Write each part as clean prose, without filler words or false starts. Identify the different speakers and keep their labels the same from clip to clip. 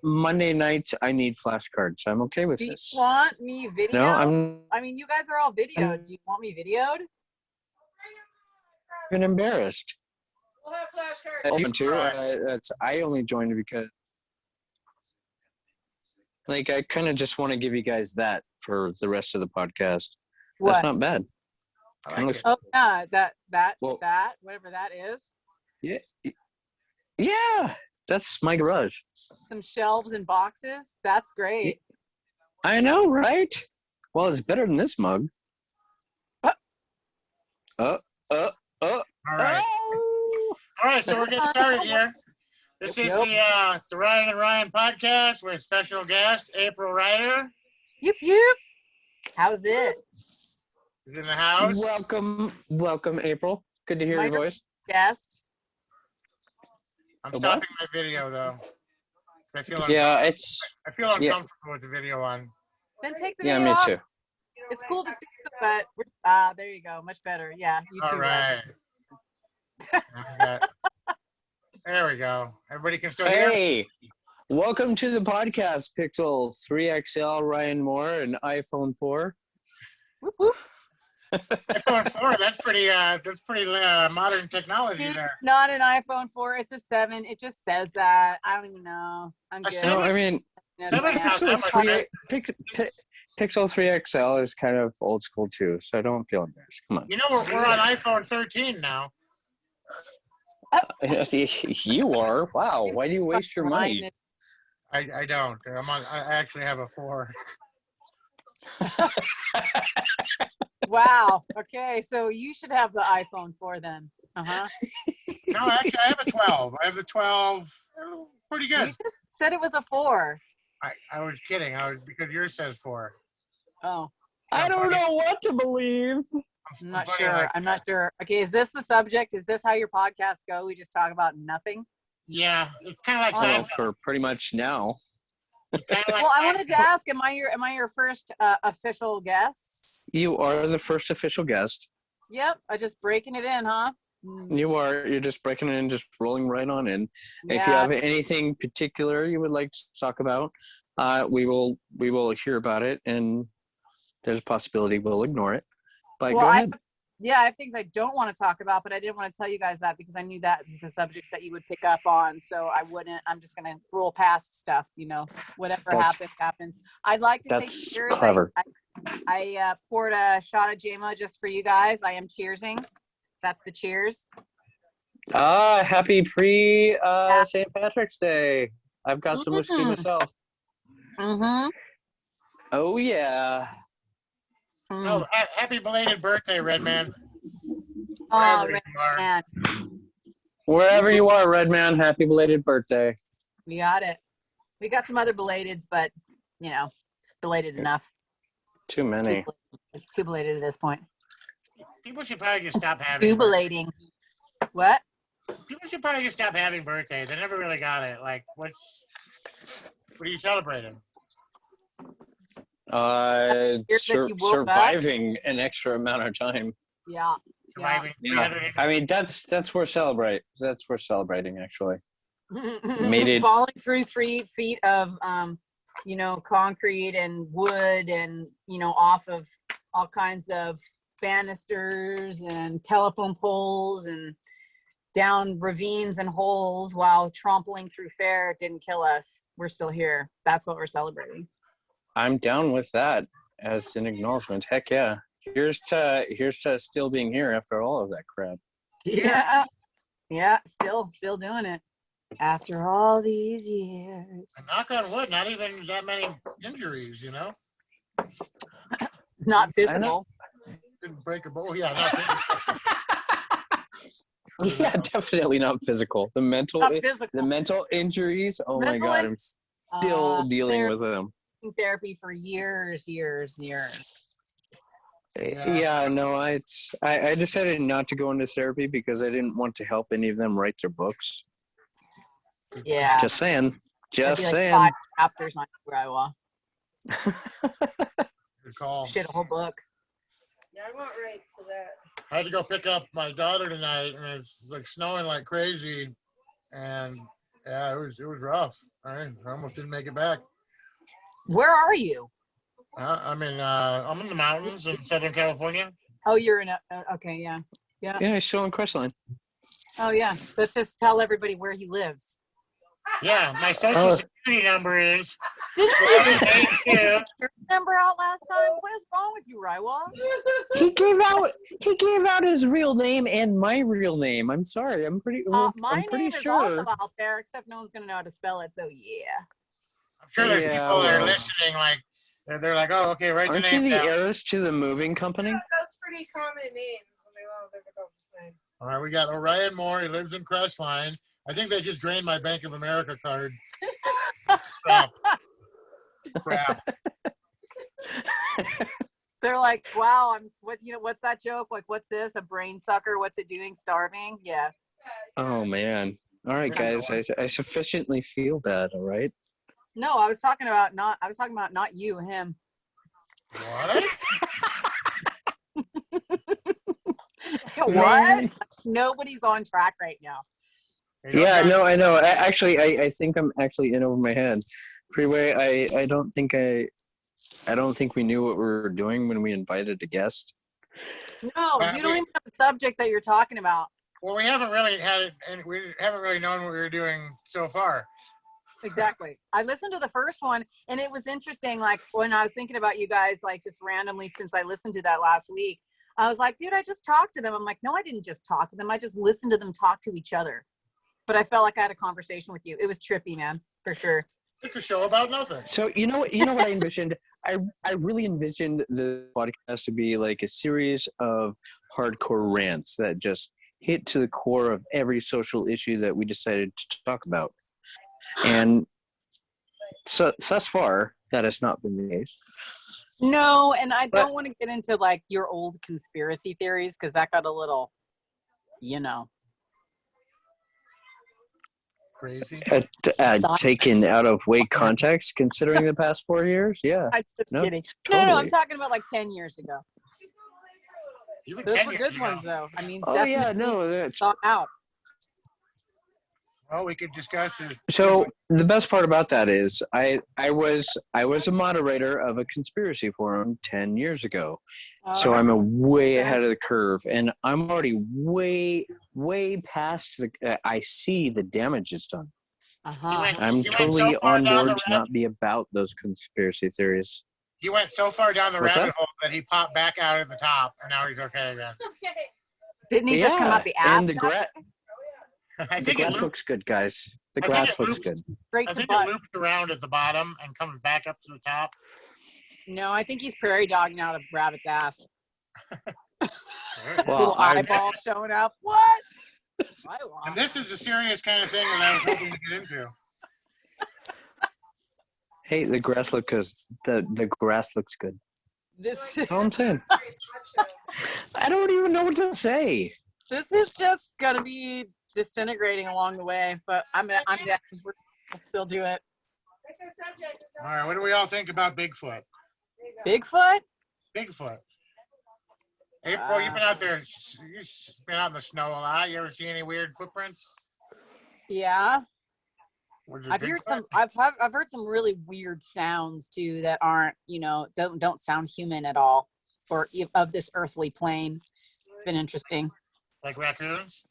Speaker 1: Monday nights I need flashcards. I'm okay with
Speaker 2: Do you
Speaker 1: this.
Speaker 2: want me videoed?
Speaker 1: No,
Speaker 2: I mean, you guys are all videoed. Do you want me videoed?
Speaker 1: I'm embarrassed.
Speaker 3: We'll have flashcards.
Speaker 1: Open to. I only joined because I kind of just want to give you guys that for the rest of the podcast.
Speaker 2: What?
Speaker 1: That's not bad.
Speaker 3: I like it.
Speaker 2: Oh yeah, that
Speaker 1: Well-
Speaker 2: whatever that is.
Speaker 1: Yeah, that's my garage.
Speaker 2: Some shelves and boxes. That's great.
Speaker 1: I know, right? Well, it's better than this mug.
Speaker 3: All right.
Speaker 1: Oh.
Speaker 3: All right, so we're getting started here. This is the Ryan and Ryan podcast with special guest Apryl Ryder.
Speaker 2: Yep. How's it?
Speaker 3: Is in the house.
Speaker 1: Welcome, Apryl. Good to hear your voice.
Speaker 2: Guest.
Speaker 3: I'm stopping my video though. I feel
Speaker 1: I
Speaker 3: feel uncomfortable with the video on.
Speaker 2: Then take the video
Speaker 1: me
Speaker 2: off.
Speaker 1: too.
Speaker 2: It's cool to see you, but there you go. Much better. Yeah, you too.
Speaker 3: All right. There we go. Everybody can still hear?
Speaker 1: Hey, welcome to the podcast, Pixel 3XL, Ryan Moore, and iPhone 4.
Speaker 2: Whoop, whoop.
Speaker 3: iPhone 4, that's pretty modern technology
Speaker 2: Dude,
Speaker 3: there.
Speaker 2: not an iPhone 4. It's a 7. It just says that. I don't even know. I'm good.
Speaker 3: seven?
Speaker 1: No, I mean,
Speaker 2: No,
Speaker 3: Seven
Speaker 2: no.
Speaker 3: has that much
Speaker 1: Pixel 3XL is kind of old school too, so don't feel embarrassed. Come on.
Speaker 3: You know, we're on iPhone 13 now.
Speaker 1: You are? Wow, why do you waste your money?
Speaker 3: I don't. I actually have a 4.
Speaker 2: Wow. Okay, so you should have the iPhone 4 then. Uh-huh.
Speaker 3: No, actually, I have a 12. I have the 12. Pretty good.
Speaker 2: You just said it was a 4.
Speaker 3: I was kidding. Because yours says 4.
Speaker 2: Oh.
Speaker 1: I don't know what to believe.
Speaker 2: I'm not sure. I'm not sure. Okay, is this the subject? Is this how your podcasts go? We just talk about nothing?
Speaker 3: Yeah, it's kind of like
Speaker 1: Well,
Speaker 3: Seinfeld.
Speaker 1: for pretty much now.
Speaker 3: It's kind of like
Speaker 2: Well, I wanted to ask, am I your first official guest?
Speaker 1: You are the first official guest.
Speaker 2: Yep, I just breaking it in, huh?
Speaker 1: You are. You're just breaking it in, just rolling right on in.
Speaker 2: Yeah.
Speaker 1: If you have anything particular you would like to talk about, we will hear about it, and there's a possibility we'll ignore it. But go ahead.
Speaker 2: I have things I don't want to talk about, but I didn't want to tell you guys that because I knew that's the subjects that you would pick up on. So I wouldn't. I'm just going to roll past stuff, whatever happens. I'd like to say
Speaker 1: That's
Speaker 2: cheers.
Speaker 1: clever.
Speaker 2: I poured a shot of JMO just for you guys. I am cheersing. That's the cheers.
Speaker 1: Happy St. Patrick's Day. I've got some whiskey myself.
Speaker 2: Mm-hmm.
Speaker 1: Oh, yeah.
Speaker 3: Oh, happy belated birthday, Redman.
Speaker 2: Oh,
Speaker 3: Wherever you are.
Speaker 2: man.
Speaker 1: Wherever you are, Redman, happy belated birthday.
Speaker 2: We got it. We got some other belateds, but, it's belated enough.
Speaker 1: Too many.
Speaker 2: Too belated at this point.
Speaker 3: People should probably just stop having
Speaker 2: Jubilating. What?
Speaker 3: People should probably just stop having birthdays. I never really got it. Like, what are you celebrating?
Speaker 1: Surviving an extra amount of time.
Speaker 2: Yeah.
Speaker 3: Surviving.
Speaker 1: Yeah. I mean, that's worth celebrating. That's worth celebrating, actually. Made it.
Speaker 2: Falling through 3 feet of, concrete and wood and, off of all kinds of banisters and telephone poles and down ravines and holes while trampling through fair. It didn't kill us. We're still here. That's what we're celebrating. I'm
Speaker 1: down with that as an acknowledgement. Heck yeah. Here's to still being here after all of that crap.
Speaker 2: Yeah. Yeah, still doing it. After all these years.
Speaker 3: And knock on wood, not even that many injuries,
Speaker 2: Not physical.
Speaker 3: Didn't break a bone. Yeah, not physical.
Speaker 1: Yeah, definitely not physical. The mental injuries. Oh my God, I'm still dealing with them.
Speaker 2: Therapy for years.
Speaker 1: Yeah, no, I decided not to go into therapy because I didn't want to help any of them write their books.
Speaker 2: Yeah.
Speaker 1: Just saying. Just saying.
Speaker 2: 5 chapters on Iowa.
Speaker 3: Good call.
Speaker 2: Did a whole book.
Speaker 4: Yeah, I won't write so that.
Speaker 3: I had to go pick up my daughter tonight, and it's like snowing like crazy, and Yeah, it was rough. I almost didn't make it back.
Speaker 2: Where are you?
Speaker 3: I'm in the mountains in Southern California.
Speaker 2: Oh, you're in okay, yeah. Yeah.
Speaker 1: Yeah, he's still on Crestline.
Speaker 2: Oh, yeah. Let's just tell everybody where he lives.
Speaker 3: Yeah, my social security number is.
Speaker 2: Didn't you give
Speaker 3: Hey,
Speaker 2: your social security number out last time? What is wrong with you, Raiwa?
Speaker 1: He gave out his real name and my real name. I'm sorry. I'm pretty
Speaker 2: My name
Speaker 1: sure.
Speaker 2: is also out there, except no one's gonna know how to spell it. So yeah.
Speaker 3: I'm sure there's
Speaker 1: Yeah,
Speaker 3: people that are
Speaker 1: well.
Speaker 3: listening, like they're like, oh, okay, write
Speaker 1: Aren't
Speaker 3: the
Speaker 1: you
Speaker 3: name
Speaker 1: the
Speaker 3: down.
Speaker 1: heiress to the moving company?
Speaker 4: Yeah, that's pretty common names when they all difficult to find.
Speaker 3: All right, we got Orion Moore. He lives in Crestline. I think they just drained my Bank of America card. Crap.
Speaker 2: They're like, wow, what's that joke? Like, what's this? A brain sucker? What's it doing? Starving? Yeah.
Speaker 1: Oh man. All right, guys. I sufficiently feel bad. All right.
Speaker 2: No, I was talking about not you, him.
Speaker 3: What?
Speaker 2: What? Nobody's on track right now.
Speaker 1: Yeah, no, I know. I think I'm actually in over my head. Freeway, I don't think we knew what we were doing when we invited a guest.
Speaker 2: No, you don't even have the subject that you're talking about.
Speaker 3: Well, we haven't really had it, and we haven't really known what we were doing so far.
Speaker 2: Exactly. I listened to the first one, and it was interesting. Like when I was thinking about you guys, like just randomly, since I listened to that last week, I was like, dude, I just talked to them. I'm like, no, I didn't just talk to them. I just listened to them talk to each other. But I felt like I had a conversation with you. It was trippy, man, for sure.
Speaker 3: It's a show about nothing.
Speaker 1: So you know what I envisioned? I really envisioned the podcast to be like a series of hardcore rants that just hit to the core of every social issue that we decided to talk about. And so thus far, that has not been the case.
Speaker 2: No, and I don't want to get into like your old conspiracy theories because that got a little,
Speaker 3: Crazy.
Speaker 1: Taken out of weight context, considering the past 4 years. Yeah.
Speaker 2: I'm just kidding.
Speaker 1: Totally.
Speaker 2: No, I'm talking about like 10 years ago. Those were good ones, though. I mean,
Speaker 1: oh yeah, no, that's
Speaker 2: thought out.
Speaker 3: Well, we could discuss this.
Speaker 1: So the best part about that is I was a moderator of a conspiracy forum 10 years ago. So I'm way ahead of the curve, and I'm already way past the. I see the damage it's done. I'm totally on board to not be about those conspiracy theories.
Speaker 3: He went so far down the rabbit hole that he popped back out at the top, and now he's okay again.
Speaker 4: Okay.
Speaker 2: Didn't he just come out the ass?
Speaker 1: And the grass.
Speaker 3: I
Speaker 1: The
Speaker 3: think
Speaker 1: grass looks good, guys. The grass looks good.
Speaker 2: Straight
Speaker 3: I
Speaker 2: to
Speaker 3: think
Speaker 2: butt.
Speaker 3: it loops around at the bottom and comes back up to the top.
Speaker 2: No, I think he's prairie dogging out a rabbit's ass.
Speaker 1: Well,
Speaker 2: Little eyeball showing up. What?
Speaker 3: And this is the serious kind of thing that I was hoping to get into.
Speaker 1: Hey, the grass looks good. The grass looks good.
Speaker 2: This
Speaker 1: That's all I'm saying. I don't even know what to say.
Speaker 2: This is just gonna be disintegrating along the way, but I'm down. We'll still do it.
Speaker 3: All right, what do we all think about Bigfoot?
Speaker 2: Bigfoot?
Speaker 3: Bigfoot. April, you've been out there. You've been out in the snow a lot. You ever see any weird footprints?
Speaker 2: Yeah.
Speaker 3: I've
Speaker 2: I've heard some really weird sounds too that aren't, don't sound human at all, or of this earthly plane. It's been interesting.
Speaker 3: Like raccoons?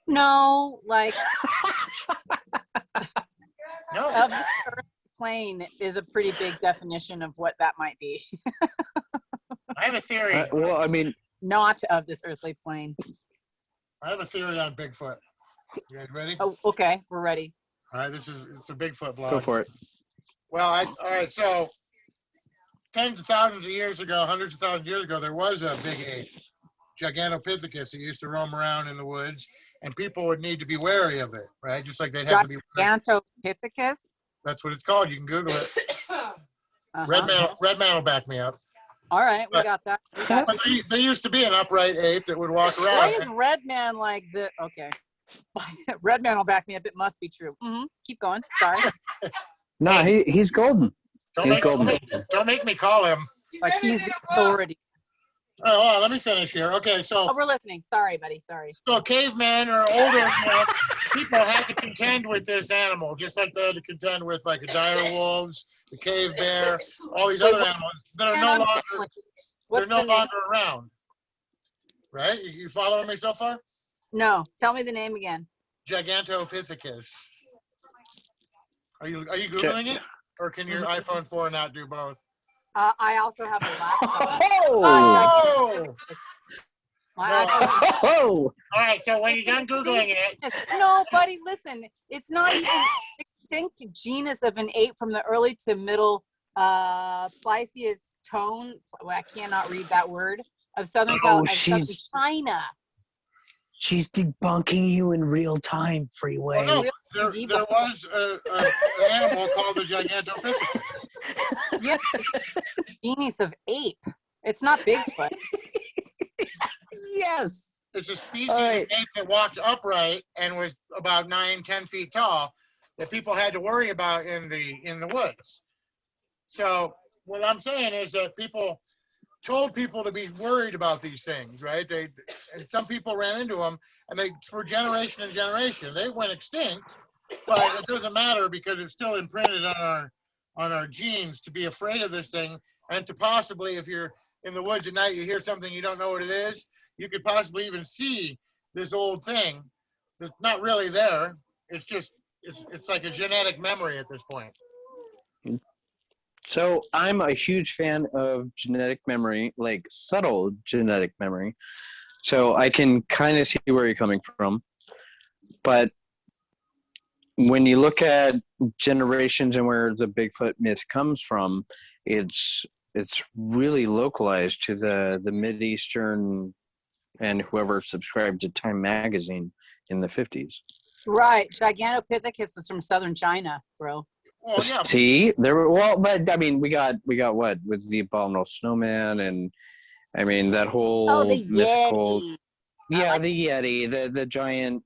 Speaker 2: No, like
Speaker 3: No.
Speaker 2: of the earthly plane is a pretty big definition of what that might be.
Speaker 3: I have a theory.
Speaker 1: Well, I mean,
Speaker 2: Not of this earthly plane.
Speaker 3: I have a theory on Bigfoot. You guys ready?
Speaker 2: Oh, okay, we're ready.
Speaker 3: All right, it's a Bigfoot blog.
Speaker 1: go for it.
Speaker 3: Well, all right, so tens of thousands of years ago, hundreds of thousands of years ago, there was a big ape, Gigantopithecus, that used to roam around in the woods, and people would need to be wary of it, right? Just like they'd have to be wary.
Speaker 2: Gigantopithecus?
Speaker 3: That's what it's called. You can Google it.
Speaker 2: Uh-huh.
Speaker 3: Red man will back me up.
Speaker 2: All right, we got that. We got
Speaker 3: But there used to be an upright ape that would walk around.
Speaker 2: Why is Redman like the? Okay, Redman will back me up. It must be true. Keep going. Sorry.
Speaker 1: No, he's golden. He's golden.
Speaker 3: Don't make me call him.
Speaker 2: Like he's the authority.
Speaker 3: Oh, well, let me finish here. Okay, so
Speaker 2: Oh, we're listening. Sorry, buddy. Sorry.
Speaker 3: cavemen or older people had to contend with this animal, just like they had to contend with like the dire wolves, the cave bear, all these other animals that are no longer
Speaker 2: What's the name?
Speaker 3: longer around. Right? You following me so far?
Speaker 2: No, tell me the name again.
Speaker 3: Gigantopithecus. Are you googling it, or can your iPhone 4 not do both?
Speaker 2: I also have a laptop.
Speaker 3: Oh!
Speaker 2: My
Speaker 3: No.
Speaker 2: iPhone.
Speaker 1: Oh,
Speaker 3: All right, so when you're done googling it,
Speaker 2: No, buddy, listen. It's not even extinct genus of an ape from the early to middle Pleistocene tone. Well, I cannot read that word of southern
Speaker 1: Oh,
Speaker 2: southern
Speaker 1: she's-
Speaker 2: China.
Speaker 1: she's debunking you in real time, Freeway.
Speaker 3: well, no, there was an animal called the Gigantopithecus.
Speaker 2: Yes, genus of ape. It's not Bigfoot.
Speaker 1: Yes.
Speaker 3: It's a species
Speaker 1: All
Speaker 3: of
Speaker 1: right.
Speaker 3: ape that walked upright and was about 9-10 feet tall that people had to worry about in the woods. So what I'm saying is that people told people to be worried about these things, right? And some people ran into them, and they for generation and generation they went extinct, but it doesn't matter because it's still imprinted on our genes to be afraid of this thing, and to possibly, if you're in the woods at night, you hear something you don't know what it is, you could possibly even see this old thing that's not really there. It's just it's like a genetic memory at this point.
Speaker 1: So I'm a huge fan of genetic memory, like subtle genetic memory. So I can kind of see where you're coming from. But when you look at generations and where the Bigfoot myth comes from, it's really localized to the Mid-Eastern and whoever subscribed to Time magazine in the 50s.
Speaker 2: Right. Gigantopithecus was from southern China, bro.
Speaker 3: Well, yeah,
Speaker 1: See, there were, well, but I mean, we got what with the abominable snowman, and I mean that whole
Speaker 2: Oh, the
Speaker 1: mythical,
Speaker 2: Yeti.
Speaker 1: yeah,
Speaker 2: like
Speaker 1: the Yeti,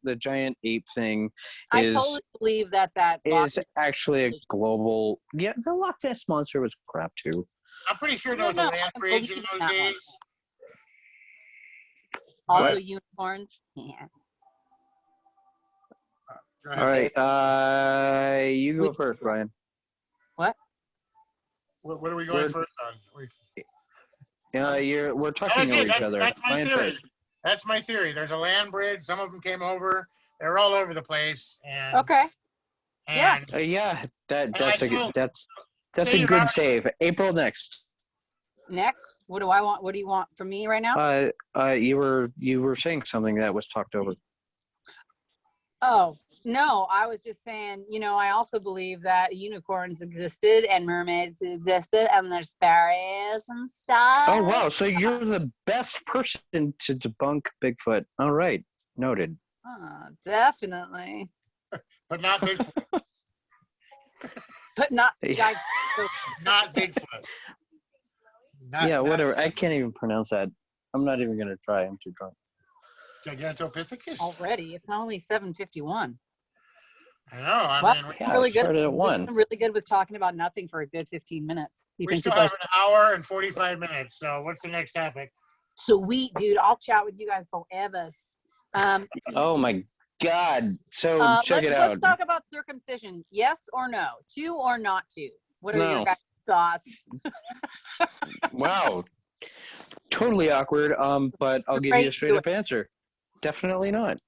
Speaker 1: the giant ape thing
Speaker 2: I
Speaker 1: is
Speaker 2: totally believe that
Speaker 1: is actually a global. Yeah, the Loch Ness monster was crap too.
Speaker 3: I'm pretty sure there was a
Speaker 2: No,
Speaker 3: land
Speaker 2: I
Speaker 3: bridge
Speaker 2: believe
Speaker 3: in those
Speaker 2: that one.
Speaker 3: days.
Speaker 2: also
Speaker 3: What?
Speaker 2: unicorns. Yeah.
Speaker 3: Go ahead.
Speaker 1: All right, you go first, Ryan.
Speaker 2: What?
Speaker 3: What are we going first on?
Speaker 1: We're talking over each other.
Speaker 3: That's my
Speaker 1: Ryan
Speaker 3: theory.
Speaker 1: first.
Speaker 3: That's my theory. There's a land bridge. Some of them came over. They're all over the place. And
Speaker 2: Okay. Yeah.
Speaker 3: and
Speaker 1: Yeah,
Speaker 3: I
Speaker 1: that's
Speaker 3: still-
Speaker 1: a
Speaker 3: you've
Speaker 1: good
Speaker 3: already-
Speaker 1: save. April next.
Speaker 2: Next, what do I want? What do you want from me right now?
Speaker 1: You were saying something that was talked over.
Speaker 2: Oh, no, I was just saying, I also believe that unicorns existed and mermaids existed and there's fairies and stuff.
Speaker 1: Oh wow! So you're the best person to debunk Bigfoot. All right, noted.
Speaker 2: Definitely.
Speaker 3: but not Bigfoot.
Speaker 2: But not
Speaker 3: Not Bigfoot.
Speaker 1: Yeah, whatever. I can't even pronounce that. I'm not even gonna try. I'm too drunk.
Speaker 3: Gigantopithecus.
Speaker 2: already. It's only 7:51.
Speaker 3: I know. I
Speaker 2: Well,
Speaker 3: mean,
Speaker 1: Yeah,
Speaker 2: really
Speaker 1: it started at
Speaker 2: We've
Speaker 1: 1.
Speaker 2: been really good with talking about nothing for a good 15 minutes. You
Speaker 3: we
Speaker 2: think
Speaker 3: still
Speaker 2: people
Speaker 3: have an hour and 45 minutes. So what's the next topic?
Speaker 2: sweet, dude? I'll chat with you guys forever.
Speaker 1: Oh my God! So check it out.
Speaker 2: Let's talk about circumcision. Yes or no? To or not to? What are
Speaker 1: No.
Speaker 2: your guys' thoughts?
Speaker 1: Wow, totally awkward. But I'll give you a
Speaker 2: Great
Speaker 1: straight up answer. Definitely not.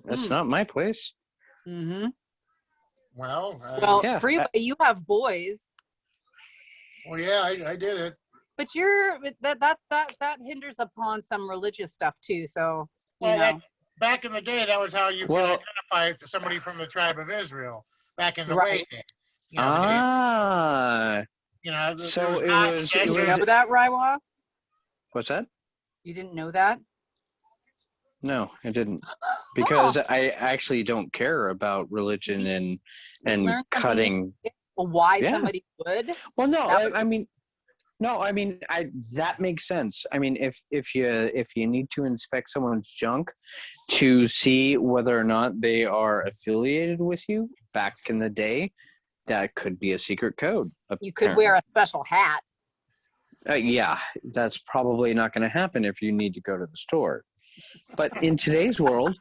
Speaker 1: That's not my place.
Speaker 2: Mm-hmm.
Speaker 3: Well,
Speaker 2: Well,
Speaker 1: Yeah,
Speaker 2: Freeway, you have boys,
Speaker 3: well, yeah, I did it.
Speaker 2: but that hinders upon some religious stuff too. So
Speaker 3: Well, back in the day, that was how you could
Speaker 1: Well-
Speaker 3: identify somebody from the tribe of Israel. Back in the
Speaker 2: Right.
Speaker 3: way days. You know,
Speaker 1: So it was.
Speaker 2: you
Speaker 1: It
Speaker 2: didn't
Speaker 1: was.
Speaker 2: know that, Raiwa?
Speaker 1: What's that?
Speaker 2: You didn't know that?
Speaker 1: No, I didn't. Because I actually don't care about religion and
Speaker 2: Learn something
Speaker 1: cutting.
Speaker 2: Well, why
Speaker 1: Yeah.
Speaker 2: somebody would?
Speaker 1: Well, no,
Speaker 2: That
Speaker 1: I mean, no, I mean, that makes sense. I mean, if you need to inspect someone's junk to see whether or not they are affiliated with you back in the day, that could be a secret code.
Speaker 2: You could wear a special hat.
Speaker 1: Yeah, that's probably not going to happen if you need to go to the store. But in today's world,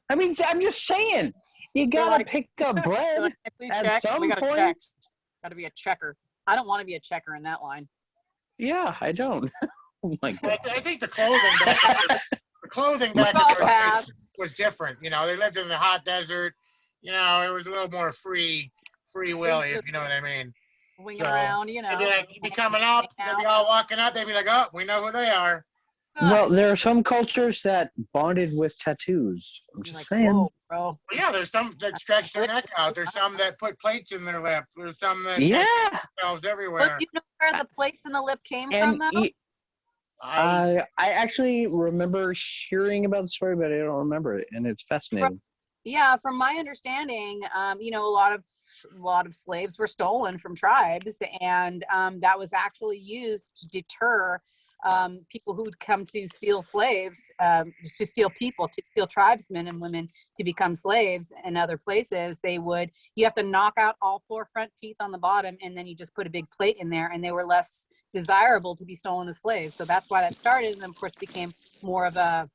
Speaker 1: I mean, I'm just saying, you
Speaker 2: They're
Speaker 1: gotta
Speaker 2: like,
Speaker 1: pick up
Speaker 2: they're
Speaker 1: bread
Speaker 2: like, "Hey, please
Speaker 1: at
Speaker 2: check. We
Speaker 1: some
Speaker 2: got to check.
Speaker 1: point.
Speaker 2: Got to be a checker. I don't want to be a checker in that line.
Speaker 1: Yeah, I don't. Oh my
Speaker 3: Well,
Speaker 1: god.
Speaker 3: I think the clothing back the clothing back
Speaker 2: I'll
Speaker 3: in those days
Speaker 2: pass.
Speaker 3: was different. You know, they lived in the hot desert. You know, it was a little more free willy, if
Speaker 2: Just
Speaker 3: you know what I mean.
Speaker 2: winging
Speaker 3: So,
Speaker 2: around, you
Speaker 3: they'd be
Speaker 2: know.
Speaker 3: like, you'd be coming up, they'd be
Speaker 2: Out.
Speaker 3: all walking up, they'd be like, oh, we know who they are.
Speaker 1: Well, there are some cultures that bonded with tattoos. I'm
Speaker 2: You're
Speaker 1: just
Speaker 2: like,
Speaker 1: saying.
Speaker 2: whoa, bro.
Speaker 3: Well, yeah, there's some that stretch their neck out. There's some that put plates in their lip. There's some that
Speaker 1: Yeah,
Speaker 3: themselves
Speaker 2: But
Speaker 3: everywhere.
Speaker 2: you know where the plates in the lip came
Speaker 1: and
Speaker 2: from, though?
Speaker 1: I actually remember hearing about the story, but I don't remember it, and it's fascinating.
Speaker 2: Yeah, from my understanding, you know, a lot of slaves were stolen from tribes, and that was actually used to deter people who would come to steal slaves, to steal people, to steal tribesmen and women to become slaves in other places. You have to knock out all 4 front teeth on the bottom, and then you just put a big plate in there, and they were less desirable to be stolen as slaves. So that's why that started, and then of course became more of a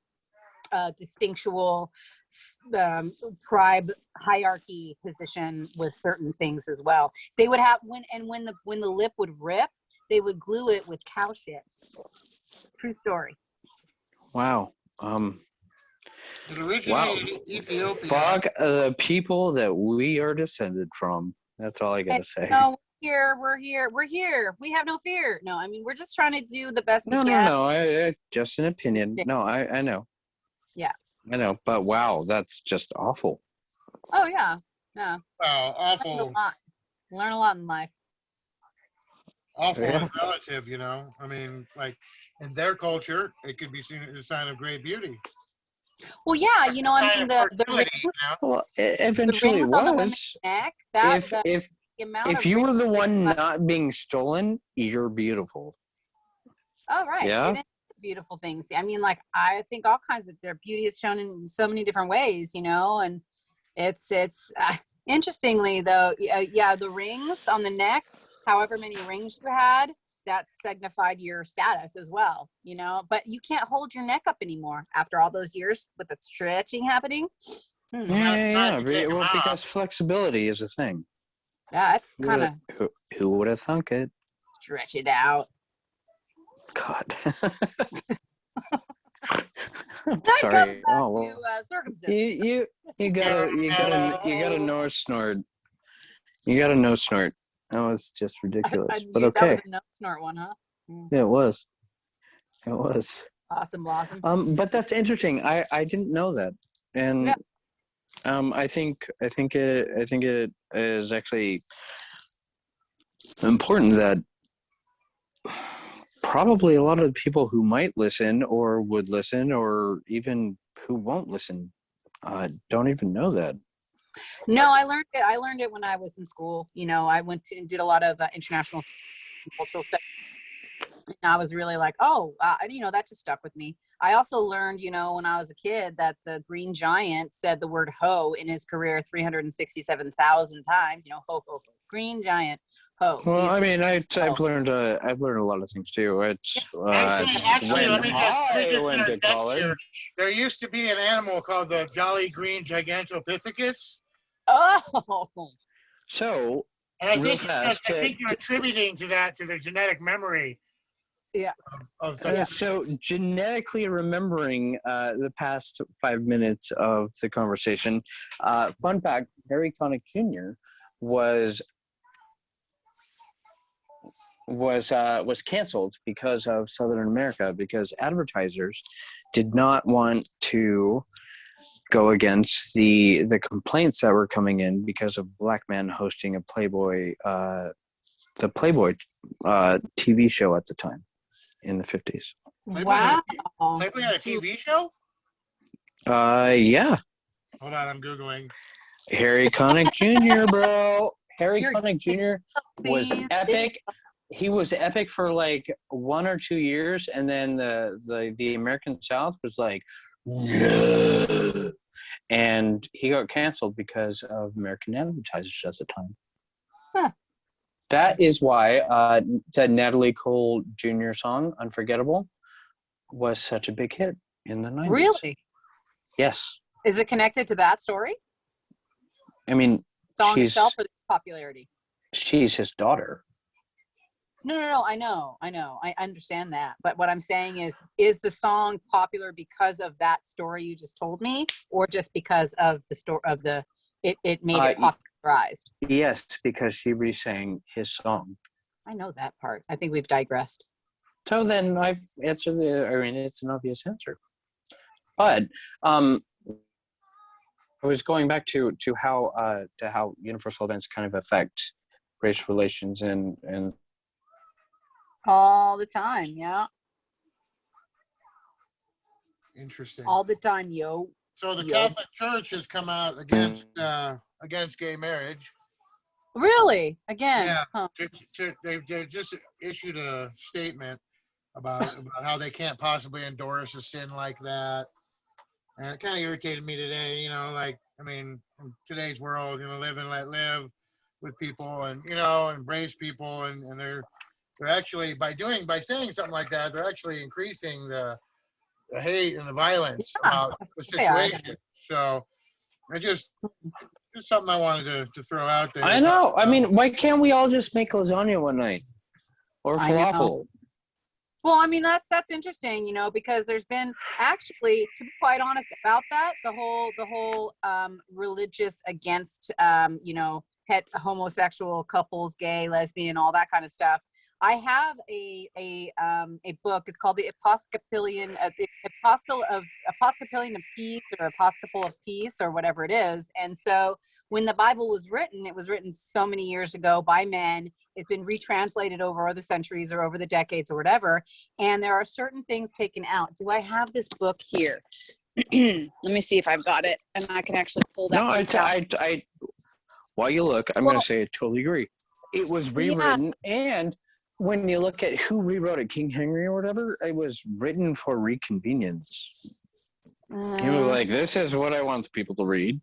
Speaker 2: distinctual tribe hierarchy position with certain things as well. They would have when the lip would rip, they would glue it with cow shit. True story.
Speaker 1: Wow.
Speaker 3: It originated
Speaker 1: Wow.
Speaker 3: in Ethiopia.
Speaker 1: Fuck the people that we are descended from. That's all I gotta say.
Speaker 2: No, we're here. We have no fear. No, I mean we're just trying to do the best we
Speaker 1: No,
Speaker 2: can.
Speaker 1: I just an opinion. No, I know.
Speaker 2: Yeah.
Speaker 1: I know, but wow, that's just awful.
Speaker 2: Oh yeah. Yeah.
Speaker 3: Well, awful
Speaker 2: Learn a lot in life.
Speaker 3: awful
Speaker 1: Yeah.
Speaker 3: is relative, you know. I mean, like in their culture, it could be seen as a sign of great beauty.
Speaker 2: Well, yeah, you know, I
Speaker 3: Sign
Speaker 2: mean
Speaker 3: of
Speaker 2: the
Speaker 3: fertility, you know.
Speaker 1: Well,
Speaker 2: the
Speaker 1: eventually
Speaker 2: rings on the women's
Speaker 1: was.
Speaker 2: neck,
Speaker 1: If
Speaker 2: the
Speaker 1: if
Speaker 2: amount
Speaker 1: if
Speaker 2: of
Speaker 1: you were the
Speaker 2: rings.
Speaker 1: one not being stolen, you're beautiful.
Speaker 2: Oh, right.
Speaker 1: Yeah.
Speaker 2: It is beautiful things. I mean, like I think all kinds of their beauty is shown in so many different ways, you know, and it's interestingly though, yeah, the rings on the neck, however many rings you had, that signified your status as well, you know, but you can't hold your neck up anymore after all those years with the stretching happening.
Speaker 1: Yeah.
Speaker 3: Take 'em
Speaker 1: Well,
Speaker 3: off.
Speaker 1: because flexibility is a thing.
Speaker 2: Yeah, it's kind of
Speaker 1: Who would have thunk it?
Speaker 2: stretch it out.
Speaker 1: God.
Speaker 2: That
Speaker 1: Sorry.
Speaker 2: comes back
Speaker 1: Oh,
Speaker 2: to
Speaker 1: well.
Speaker 2: circumcision.
Speaker 1: You gotta know snort. You gotta know snort. That was just ridiculous, but
Speaker 2: That was
Speaker 1: okay.
Speaker 2: a no snort one, huh?
Speaker 1: Yeah, it was. It was.
Speaker 2: Awesome blossom.
Speaker 1: But that's interesting. I didn't know that, and
Speaker 2: Yeah.
Speaker 1: I think it is actually important that probably a lot of the people who might listen or would listen or even who won't listen don't even know that.
Speaker 2: No, I learned it. I learned it when I was in school. You know, I went to and did a lot of international cultural stuff. And I was really like, oh, you know, that just stuck with me. I also learned, you know, when I was a kid that the Green Giant said the word "ho" in his career 367,000 times. You know, ho ho ho, Green Giant, ho.
Speaker 1: Well, I mean,
Speaker 2: ho.
Speaker 1: I've learned a lot of things too. It's
Speaker 3: Actually,
Speaker 1: when
Speaker 3: let me just
Speaker 1: went to
Speaker 3: interject
Speaker 1: college.
Speaker 3: here. There used to be an animal called the Jolly Green Gigantopithecus.
Speaker 2: Oh,
Speaker 1: So
Speaker 3: And I
Speaker 1: real
Speaker 3: think
Speaker 1: fast.
Speaker 3: you're attributing to that to the genetic memory.
Speaker 2: Yeah.
Speaker 3: Of such
Speaker 1: So genetically remembering the past 5 minutes of the conversation. Fun fact: Harry Connick Jr. was canceled because of Southern America because advertisers did not want to go against the complaints that were coming in because of black men hosting a Playboy the Playboy TV show at the time in the 50s.
Speaker 2: wow.
Speaker 3: Playboy had a TV show?
Speaker 1: Yeah.
Speaker 3: Hold on, I'm Googling.
Speaker 1: Harry Connick Jr., bro. Harry
Speaker 2: You're
Speaker 1: Connick Jr. was epic. He was epic for like 1 or 2 years, and then the American South was like, no. And he got canceled because of American advertisers at the time.
Speaker 2: Huh.
Speaker 1: That is why the Natalie Cole Jr. song "Unforgettable" was such a big hit in the 90s.
Speaker 2: Really?
Speaker 1: Yes.
Speaker 2: Is it connected to that story?
Speaker 1: I mean,
Speaker 2: Song
Speaker 1: she's
Speaker 2: itself or its popularity?
Speaker 1: his daughter.
Speaker 2: No. I know. I understand that. But what I'm saying is the song popular because of that story you just told me, or just because of the story of it made it popularized?
Speaker 1: Yes, because she re-sang his song.
Speaker 2: I know that part. I think we've digressed.
Speaker 1: So then I've answered it's an obvious answer. But I was going back to how universal events kind of affect race relations and
Speaker 2: All the time, yeah.
Speaker 3: Interesting.
Speaker 2: All the time, yo.
Speaker 3: So the
Speaker 2: Yo.
Speaker 3: Catholic Church has come out against gay marriage.
Speaker 2: Really? Again?
Speaker 3: Yeah.
Speaker 2: Huh.
Speaker 3: They just issued a statement about how they can't possibly endorse a sin like that. And it kind of irritated me today, in today's world, live and let live with people and, embrace people. And they're actually, by saying something like that, they're actually increasing the hate and the violence about the situation. So just something I wanted to throw out there.
Speaker 1: I know. I mean, why can't we all just make lasagna one night or falafel?
Speaker 2: Well, I mean, that's interesting, because there's been actually, to be quite honest about that, the whole religious against, homosexual couples, gay, lesbian, all that kind of stuff. I have a book. It's called the Episcopalian of Peace, or Episcopal of Peace, or whatever it is. And so when the Bible was written, it was written so many years ago by men. It's been retranslated over the centuries or over the decades or whatever. And there are certain things taken out. Do I have this book here? Let me see if I've got it, and I can actually pull that.
Speaker 1: No, while you look, I'm going to say I totally agree. It was rewritten, and when you look at who rewrote it, King Henry or whatever, it was written for reconvenience. You were like, this is what I want people to read.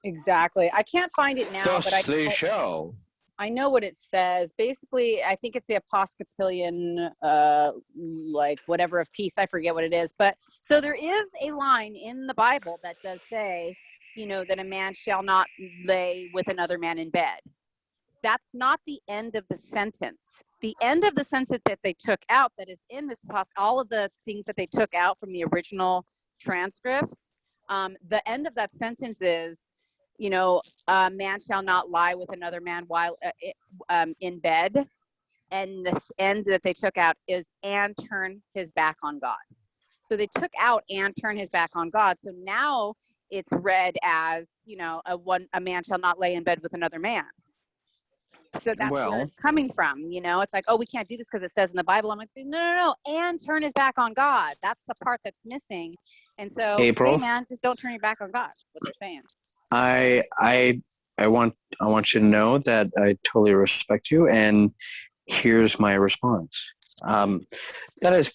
Speaker 2: Exactly. I can't find it now,
Speaker 1: show.
Speaker 2: I know what it says. Basically, I think it's the Episcopalian, whatever of peace. I forget what it is. But so there is a line in the Bible that does say, that a man shall not lay with another man in bed. That's not the end of the sentence. The end of the sentence that they took out, that is in this, all of the things that they took out from the original transcripts, the end of that sentence is, man shall not lie with another man while in bed. And this end that they took out is and turn his back on God. So they took out and turn his back on God. So now it's read as, a man shall not lay in bed with another man. So that's where it's coming from. It's like, oh, we can't do this because it says in the Bible. I'm like, no. And turn his back on God. That's the part that's missing. And so,
Speaker 1: Apryl,
Speaker 2: hey, man, just don't turn your back on God. That's what they're saying.
Speaker 1: I want you to know that I totally respect you, and here's my response. That is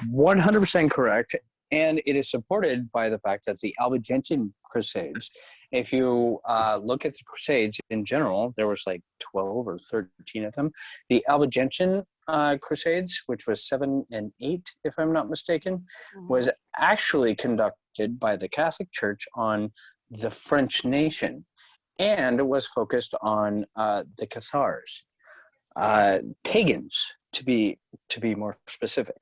Speaker 1: 100% correct, and it is supported by the fact that the Albigensian Crusades, if you look at the Crusades in general, there was like 12 or 13 of them. The Albigensian Crusades, which was 7 and 8, if I'm not mistaken, was actually conducted by the Catholic Church on the French nation, and it was focused on the Cathars, pagans, to be more specific.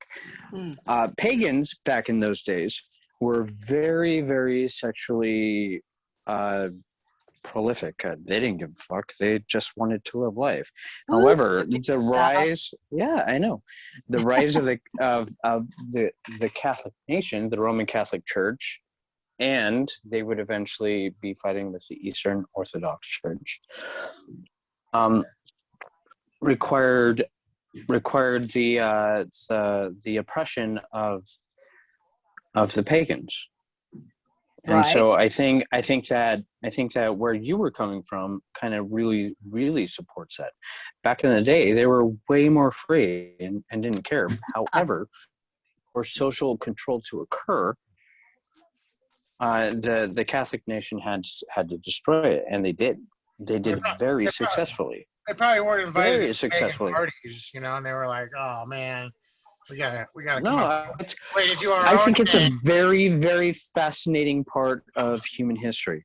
Speaker 1: Pagans back in those days were very, very sexually prolific. They didn't give a fuck. They just wanted to live life. However, the rise, I know, the rise of the Catholic nation, the Roman Catholic Church, and they would eventually be fighting with the Eastern Orthodox Church, required the oppression of the pagans. And so I think that where you were coming from kind of really, really supports that. Back in the day, they were way more free and didn't care. However, for social control to occur, the Catholic nation had to destroy it, and they did. They did very successfully.
Speaker 3: they probably weren't invited
Speaker 1: Very
Speaker 3: to
Speaker 1: successfully.
Speaker 3: parties, and they were like, "Oh man, we gotta come
Speaker 1: No,
Speaker 3: up
Speaker 1: I,
Speaker 3: with a way to do our
Speaker 1: I
Speaker 3: own
Speaker 1: think it's
Speaker 3: thing."
Speaker 1: a very, very fascinating part of human history.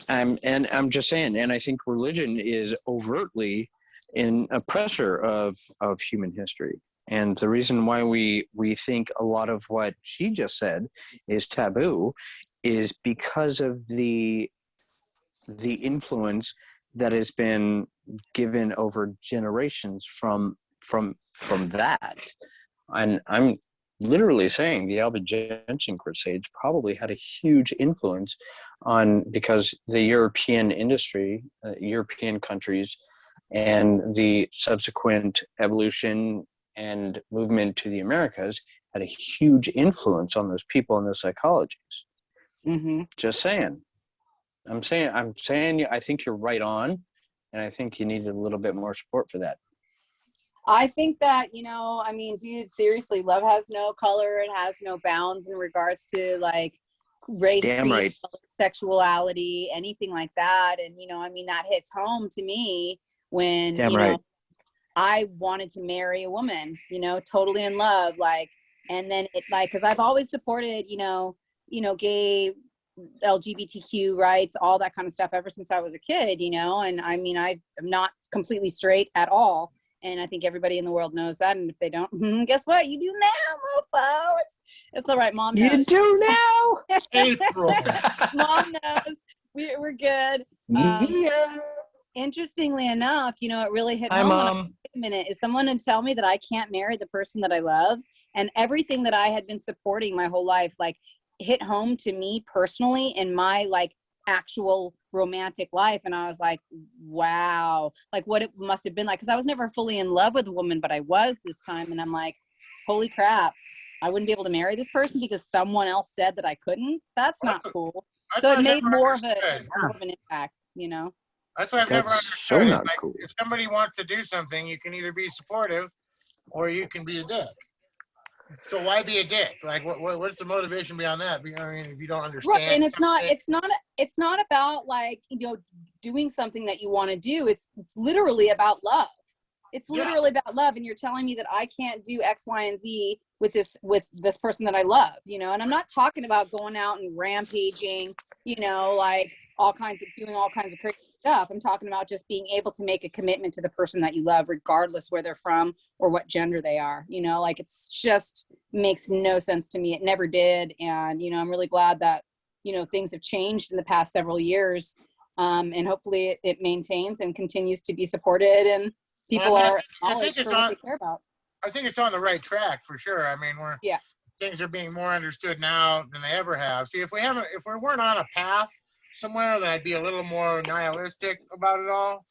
Speaker 1: And I'm just saying, and I think religion is overtly an oppressor of human history. And the reason why we think a lot of what she just said is taboo is because of the influence that has been given over generations from that. And I'm literally saying the Albigensian Crusades probably had a huge influence on, because the European industry, European countries, and the subsequent evolution and movement to the Americas had a huge influence on those people and their psychologies.
Speaker 2: Mm-hmm.
Speaker 1: Just saying. I'm saying I think you're right on, and I think you need a little bit more support for that.
Speaker 2: I think that, I mean, dude, seriously, love has no color. It has no bounds in regards to like race,
Speaker 1: Damn
Speaker 2: creed,
Speaker 1: right.
Speaker 2: sexuality, anything like that. And, I mean, that hits home to me when,
Speaker 1: Damn right.
Speaker 2: I wanted to marry a woman, totally in love. Like, and then it like, cause I've always supported, gay, LGBTQ rights, all that kind of stuff ever since I was a kid, and I mean, I'm not completely straight at all. And I think everybody in the world knows that. And if they don't, guess what? You do now, mofo. It's all right. Mom knows.
Speaker 1: You do now.
Speaker 3: April.
Speaker 2: Mom knows. We're good.
Speaker 1: Yeah.
Speaker 2: Interestingly enough, it really hit
Speaker 1: Hi,
Speaker 2: home.
Speaker 1: Mom.
Speaker 2: Wait a minute, is someone to tell me that I can't marry the person that I love? And everything that I had been supporting my whole life, like, hit home to me personally in my like actual romantic life. And I was like, wow, like what it must have been like, because I was never fully in love with a woman, but I was this time. And I'm like, holy crap, I wouldn't be able to marry this person because someone else said that I couldn't. That's not cool. So it made more of an impact,
Speaker 3: That's what I've never
Speaker 1: That's
Speaker 3: understood.
Speaker 1: so
Speaker 3: It's
Speaker 1: not
Speaker 3: like,
Speaker 1: cool.
Speaker 3: if somebody wants to do something, you can either be supportive or you can be a dick. So why be a dick? Like, what's the motivation beyond that? I mean, if you don't understand,
Speaker 2: right? And it's not about like doing something that you want to do. It's literally about love. It's literally about love. And you're telling me that I can't do X, Y, and Z with this person that I love, and I'm not talking about going out and rampaging, like doing all kinds of crazy stuff. I'm talking about just being able to make a commitment to the person that you love, regardless where they're from or what gender they are, like it's just makes no sense to me. It never did. And, I'm really glad that, things have changed in the past several years. And hopefully it maintains and continues to be supported, and people are acknowledged for what they care about.
Speaker 3: I think it's on the right track for sure. I mean, things are being more understood now than they ever have. See, if we weren't on a path somewhere, then I'd be a little more nihilistic about it all.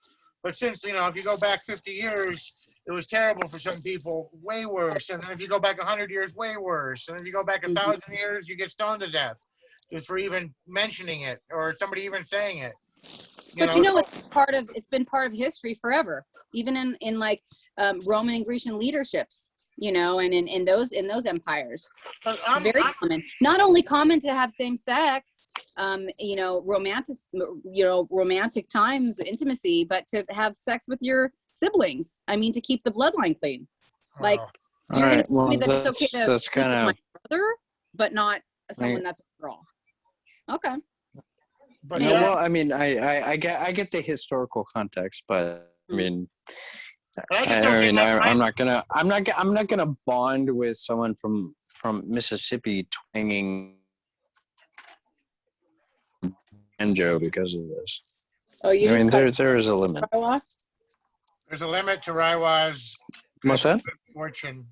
Speaker 3: But since, if you go back 50 years, it was terrible for some people, way worse. And then if you go back 100 years, way worse. And if you go back 1,000 years, you get stoned to death just for even mentioning it or somebody even saying it.
Speaker 2: But it's been part of history forever, even in like Roman and Grecian leaderships, and in those empires. Very common. Not only common to have same sex, romantic times, intimacy, but to have sex with your siblings. I mean, to keep the bloodline clean. Like, you're going to tell me that it's okay to sleep with my brother, but not someone that's a girl. Okay.
Speaker 3: But
Speaker 1: well, I mean, I get the historical context, but I mean, I'm not gonna bond with someone from Mississippi twanging banjo because of this.
Speaker 2: Oh, you
Speaker 1: I mean, there is a limit.
Speaker 3: There's a limit to Raiwa's
Speaker 1: What's that?
Speaker 3: fortune.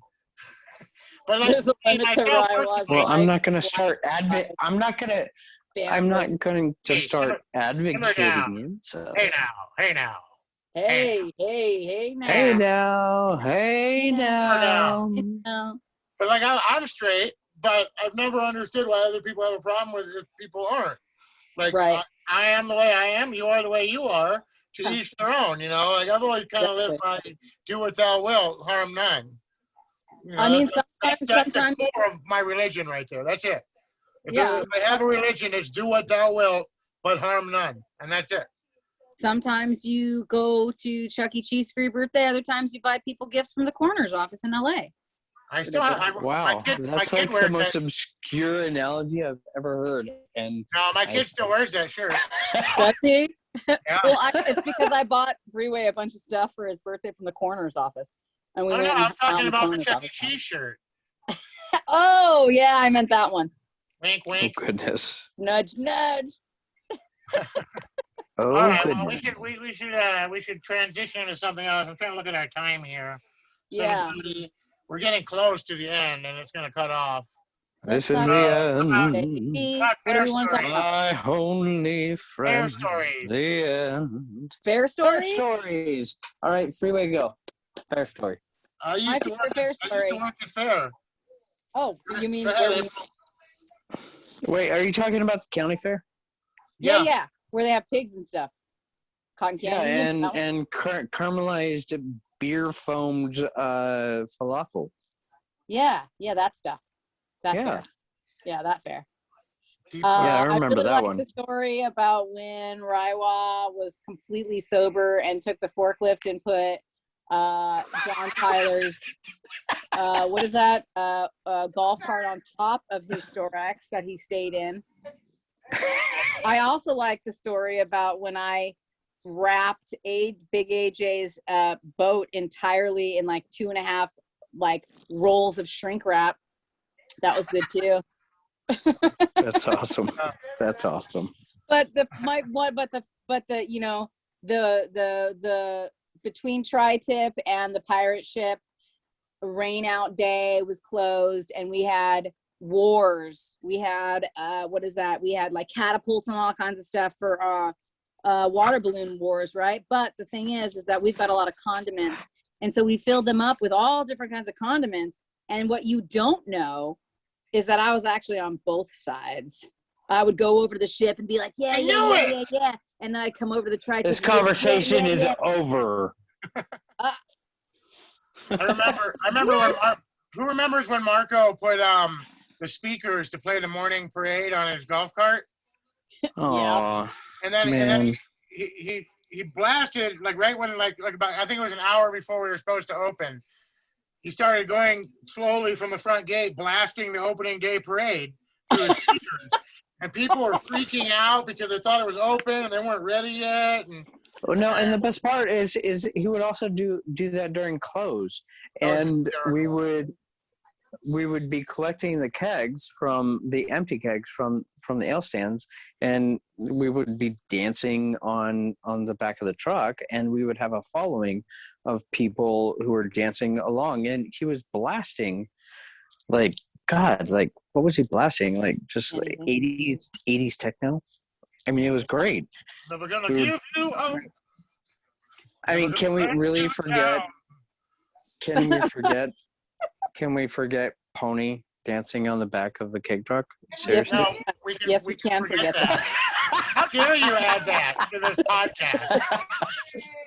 Speaker 3: But like,
Speaker 2: there's a limit to Raiwa's.
Speaker 1: Well, I'm not gonna start I'm not going to start advocating it. So.
Speaker 3: Hey now.
Speaker 2: Hey now.
Speaker 3: But like, I'm straight, but I've never understood why other people have a problem with it if people aren't. Like,
Speaker 2: right.
Speaker 3: I am the way I am, you are the way you are, to each their own, Like, I've always kind of lived by do what thou wilt, harm none.
Speaker 2: I mean,
Speaker 3: that's the core of my religion right there. That's it. If I have a religion, it's do what thou wilt, but harm none. And that's it.
Speaker 2: Sometimes you go to Chuck E. Cheese for your birthday. Other times you buy people gifts from the coroner's office in LA.
Speaker 3: I still have.
Speaker 1: Wow,
Speaker 3: my
Speaker 1: that's
Speaker 3: kid
Speaker 1: like the
Speaker 3: wears
Speaker 1: most
Speaker 3: that.
Speaker 1: obscure analogy I've ever heard. And
Speaker 3: No, my kid still wears that shirt.
Speaker 2: Does he?
Speaker 3: Yeah.
Speaker 2: Well, it's because I bought Freeway a bunch of stuff for his birthday from the coroner's office. And we
Speaker 3: Oh,
Speaker 2: went
Speaker 3: no,
Speaker 2: and
Speaker 3: I'm
Speaker 2: hung out
Speaker 3: talking
Speaker 2: in
Speaker 3: about the
Speaker 2: coroner's
Speaker 3: Chuck E.
Speaker 2: office.
Speaker 3: Cheese shirt.
Speaker 2: Oh, yeah, I meant that one.
Speaker 3: Wink,
Speaker 1: oh
Speaker 3: wink.
Speaker 1: goodness,
Speaker 2: Nudge, nudge.
Speaker 1: oh
Speaker 3: All right.
Speaker 1: goodness.
Speaker 3: Well, we should transition into something else. I'm trying to look at our time here.
Speaker 2: Yeah.
Speaker 3: 7:30. We're getting close to the end, and it's going to cut off.
Speaker 1: This
Speaker 2: Let's
Speaker 1: is
Speaker 2: talk
Speaker 1: the
Speaker 2: about
Speaker 1: end.
Speaker 2: baby.
Speaker 3: About
Speaker 2: What do
Speaker 3: fair
Speaker 2: we want to talk
Speaker 3: stories.
Speaker 2: about?
Speaker 1: My only friend.
Speaker 3: stories.
Speaker 1: The end.
Speaker 2: Fair
Speaker 1: Fair
Speaker 2: story?
Speaker 1: stories. All right, Freeway, go. Fair story.
Speaker 3: I used to work at Fair.
Speaker 2: Oh, you mean
Speaker 3: Go ahead,
Speaker 2: where we,
Speaker 3: April.
Speaker 1: Wait, are you talking about the county fair?
Speaker 2: yeah, where they have pigs and stuff. Cotton
Speaker 1: Yeah,
Speaker 2: candy.
Speaker 1: and caramelized beer foamed falafel.
Speaker 2: Yeah, that stuff. That
Speaker 1: Yeah.
Speaker 2: fair. Yeah, that fair.
Speaker 3: Deep
Speaker 1: I remember
Speaker 2: really
Speaker 1: that
Speaker 2: like
Speaker 1: one.
Speaker 2: the story about when Raiwa was completely sober and took the forklift and put John Tyler's what is that golf cart on top of his Storex that he stayed in. I also like the story about when I wrapped Big AJ's boat entirely in like 2.5 rolls of shrink wrap. That was good too.
Speaker 1: That's awesome. That's awesome.
Speaker 2: But the between tri-tip and the pirate ship rain out day was closed, and we had wars. We had we had like catapults and all kinds of stuff for water balloon wars, right? But the thing is that we've got a lot of condiments, and so we filled them up with all different kinds of condiments. And what you don't know is that I was actually on both sides. I would go over to the ship and be like, yeah, and then I'd come over to the tri-tip.
Speaker 1: This conversation is over.
Speaker 3: I remember when who remembers when Marco put the speakers to play the morning parade on his golf cart?
Speaker 1: Oh,
Speaker 3: And then he blasted right when about I think it was an hour before we were supposed to open. He started going slowly from the front gate, blasting the opening day parade through his speakers. And people were freaking out because they thought it was open and they weren't ready yet. And
Speaker 1: and the best part is he would also do that during close, and we would be collecting the kegs from the empty kegs from the ale stands, and we would be dancing on the back of the truck, and we would have a following of people who were dancing along, and he was blasting what was he blasting? Like just like 80s techno. I mean, it was great.
Speaker 3: never gonna give you up.
Speaker 1: I mean, can we really forget? Can we forget Pony dancing on the back of the keg truck? Seriously?
Speaker 3: No, we can forget that. How dare you add that to this podcast?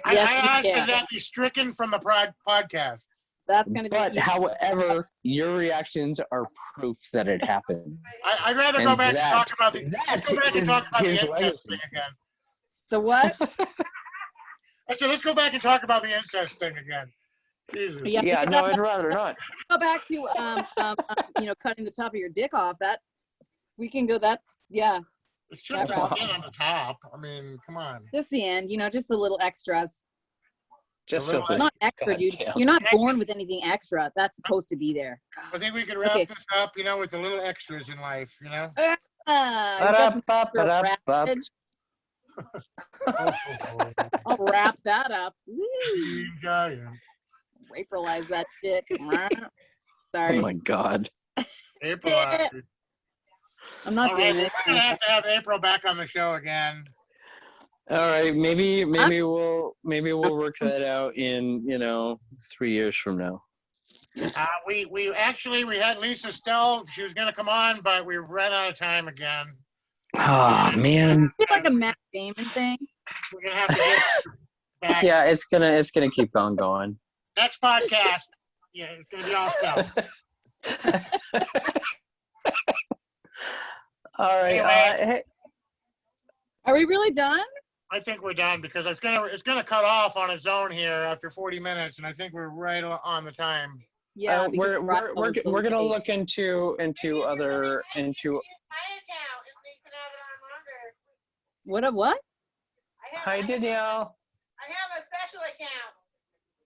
Speaker 3: I asked that be stricken from the podcast.
Speaker 2: That's going to be.
Speaker 1: But however, your reactions are proof that it happened.
Speaker 3: I'd rather go back and talk about the incest thing again.
Speaker 2: So what?
Speaker 3: I said, let's go back and talk about the incest thing again. Jesus.
Speaker 1: Yeah, no, I'd rather not.
Speaker 2: Go back to cutting the top of your dick off. That we can go. That's
Speaker 3: It's just the skin on the top. I mean, come on.
Speaker 2: Just the end. Just the little extras.
Speaker 1: Just something.
Speaker 2: Not extra, dude. You're not born with anything extra. That's supposed to be there.
Speaker 3: I think we could wrap this up, with the little extras in life,
Speaker 2: I'll wrap that up. Aprylize that shit. Sorry.
Speaker 1: Oh my God.
Speaker 3: April.
Speaker 2: I'm not doing it.
Speaker 3: We're gonna have to have April back on the show again.
Speaker 1: All right, maybe we'll work that out in 3 years from now.
Speaker 3: We had Lisa Stell. She was gonna come on, but we ran out of time again.
Speaker 1: Oh man.
Speaker 2: It's like a Matt Damon thing.
Speaker 3: We're gonna have to get back.
Speaker 1: Yeah, it's gonna keep on going.
Speaker 3: Next podcast. Yeah, it's gonna be all stuff.
Speaker 1: All right.
Speaker 3: Anyway.
Speaker 1: Hey.
Speaker 2: Are we really done?
Speaker 3: I think we're done because it's gonna cut off on its own here after 40 minutes, and I think we're right on the time.
Speaker 2: Yeah, because
Speaker 1: we're
Speaker 2: Ryan was so
Speaker 1: gonna
Speaker 2: late.
Speaker 1: look into other into.
Speaker 4: My account, if you can have it on longer.
Speaker 2: What?
Speaker 1: Hi Danielle.
Speaker 4: I have a special account.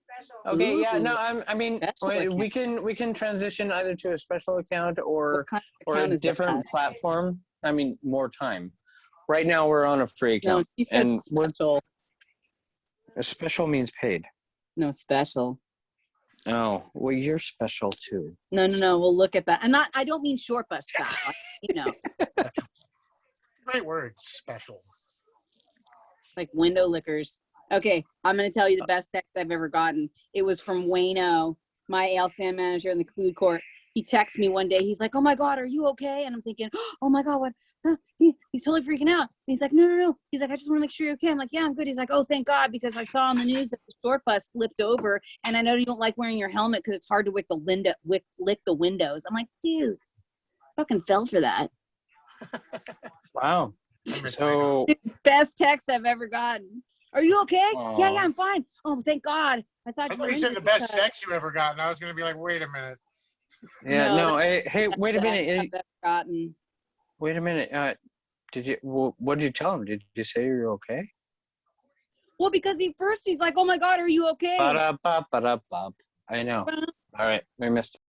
Speaker 4: Special.
Speaker 1: Okay, yeah,
Speaker 2: Ooh,
Speaker 1: no, I mean,
Speaker 2: special
Speaker 1: we can transition either to a special account or
Speaker 2: What kind of
Speaker 1: a
Speaker 2: account is
Speaker 1: different
Speaker 2: that?
Speaker 1: platform. I mean, more time. Right now, we're on a free
Speaker 2: No,
Speaker 1: account,
Speaker 2: she said
Speaker 1: and
Speaker 2: special.
Speaker 1: a special means paid.
Speaker 2: No, special.
Speaker 1: Oh, well, you're special too.
Speaker 2: No. We'll look at that. And I don't mean short bus style. You know,
Speaker 3: Great word, special.
Speaker 2: like window lickers. Okay, I'm gonna tell you the best text I've ever gotten. It was from Wayno, my ale stand manager in the food court. He texted me one day. He's like, "Oh my God, are you okay?" And I'm thinking, "Oh my God, what?" Huh? He's totally freaking out. And he's like, no. He's like, "I just want to make sure you're okay." I'm like, "Yeah, I'm good." He's like, "Oh, thank God, because I saw on the news that the short bus flipped over, and I know you don't like wearing your helmet because it's hard to lick the windows." I'm like, "Dude, fucking fell for that."
Speaker 1: Wow. So,
Speaker 2: Best text I've ever gotten. Are you okay?
Speaker 1: Aw.
Speaker 2: Yeah, I'm fine. Oh, thank God. I thought
Speaker 3: I
Speaker 2: you
Speaker 3: thought
Speaker 2: were
Speaker 3: you said
Speaker 2: injured
Speaker 3: the best
Speaker 2: because-
Speaker 3: sex you ever gotten. I was gonna be like, wait a minute.
Speaker 1: yeah,
Speaker 2: No,
Speaker 1: no, hey,
Speaker 2: Best
Speaker 1: wait a
Speaker 2: text
Speaker 1: minute.
Speaker 2: I've ever gotten.
Speaker 1: Wait a minute. Did you? What did you tell him? Did you say you're okay?
Speaker 2: Well, because he's like, "Oh my God, are you okay?"
Speaker 1: Ba-da-ba-ba-da-ba. I know. All right, we missed.